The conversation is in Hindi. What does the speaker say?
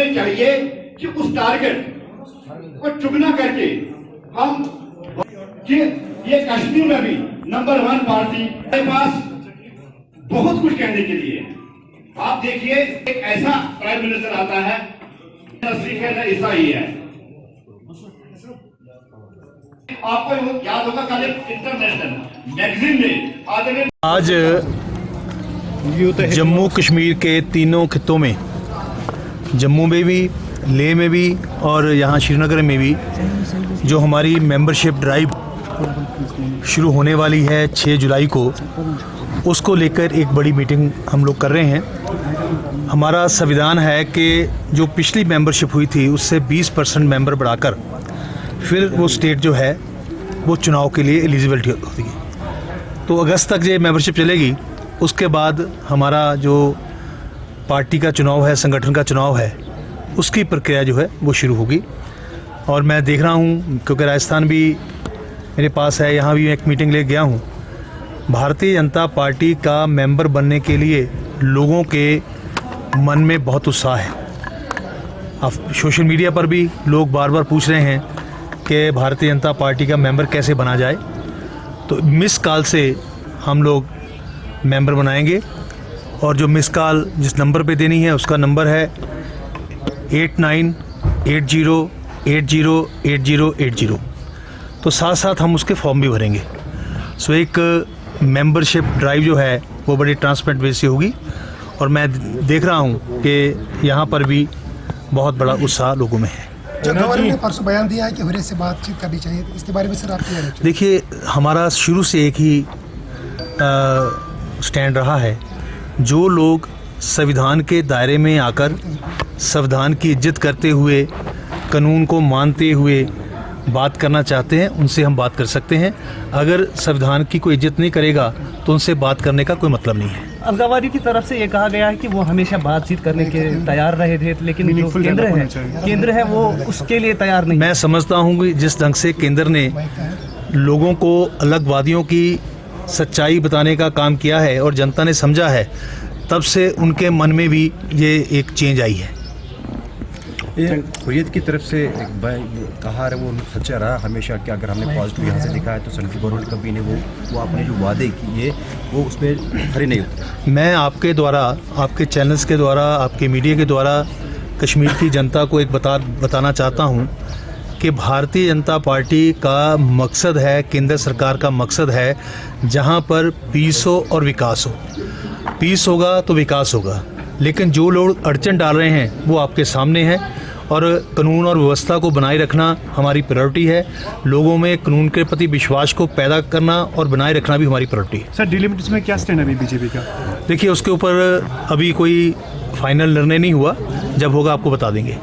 ये चाहिए कि उस टारगेट को चुगना करके हम कि ये कश्मीर में भी नंबर 1 पार्टी के पास बहुत कुछ कहने के लिए। आप देखिए एक ऐसा प्राइम मिनिस्टर आता है न सिख है न ईसाई है। आपको याद होगा कल इंटरनेशनल मैगजीन में आज जम्मू कश्मीर के तीनों खित्तों में, जम्मू में भी, लेह में भी और यहाँ श्रीनगर में भी जो हमारी मेंबरशिप ड्राइव शुरू होने वाली है 6 जुलाई को, उसको लेकर एक बड़ी मीटिंग हम लोग कर रहे हैं। हमारा संविधान है कि जो पिछली मेंबरशिप हुई थी उससे 20% मेंबर बढ़ाकर फिर वो स्टेट जो है वो चुनाव के लिए एलिजिबिलिटी होती है। तो अगस्त तक ये मेंबरशिप चलेगी। उसके बाद हमारा जो पार्टी का चुनाव है, संगठन का चुनाव है, उसकी प्रक्रिया जो है वो शुरू होगी। और मैं देख रहा हूँ क्योंकि राजस्थान भी मेरे पास है, यहाँ भी एक मीटिंग ले गया हूँ। भारतीय जनता पार्टी का मेंबर बनने के लिए लोगों के मन में बहुत उत्साह है। अब सोशल मीडिया पर भी लोग बार बार पूछ रहे हैं कि भारतीय जनता पार्टी का मेंबर कैसे बना जाए। तो मिस कॉल से हम लोग मेंबर बनाएंगे और जो मिस कॉल जिस नंबर पे देनी है उसका नंबर है 8980808080। तो साथ साथ हम उसके फॉर्म भी भरेंगे। सो एक मेंबरशिप ड्राइव जो है वो बड़ी ट्रांसपेरेंट वे से होगी और मैं देख रहा हूँ कि यहाँ पर भी बहुत बड़ा उत्साह लोगों में है। जो गवर्नर ने परसों बयान दिया है कि हुर्रियत से बातचीत करनी चाहिए, इसके बारे में सर आप क्या? देखिए, हमारा शुरू से एक ही स्टैंड रहा है। जो लोग संविधान के दायरे में आकर संविधान की इज्जत करते हुए, कानून को मानते हुए बात करना चाहते हैं, उनसे हम बात कर सकते हैं। अगर संविधान की कोई इज्जत नहीं करेगा तो उनसे बात करने का कोई मतलब नहीं है। अलगावारी की तरफ से ये कहा गया है कि वो हमेशा बातचीत करने के तैयार रहे थे, लेकिन जो केंद्र है वो उसके लिए तैयार नहीं। मैं समझता हूँ कि जिस ढंग से केंद्र ने लोगों को अलगवादियों की सच्चाई बताने का काम किया है और जनता ने समझा है, तब से उनके मन में भी ये एक चेंज आई है। हुर्रियत की तरफ से एक कहा वो सच्चा रहा हमेशा कि अगर हमने पॉजिटिव यहाँ से देखा है तो सेंट्रल गवर्नमेंट कभी ने वो आपने जो वादे किए वो उसमें खरे नहीं होते। मैं आपके द्वारा, आपके चैनल्स के द्वारा, आपके मीडिया के द्वारा कश्मीर की जनता को एक बताना चाहता हूँ कि भारतीय जनता पार्टी का मकसद है, केंद्र सरकार का मकसद है, जहाँ पर पीस हो और विकास हो। पीस होगा तो विकास होगा, लेकिन जो लोग अड़चन डाल रहे हैं वो आपके सामने है और कानून और व्यवस्था को बनाए रखना हमारी प्रायोरिटी है। लोगों में कानून के प्रति विश्वास को पैदा करना और बनाए रखना भी हमारी प्रायोरिटी है। सर, डिलिमिटेशन में क्या स्टैंड है अभी बीजेपी का? देखिए, उसके ऊपर अभी कोई फाइनल निर्णय नहीं हुआ, जब होगा आपको बता देंगे।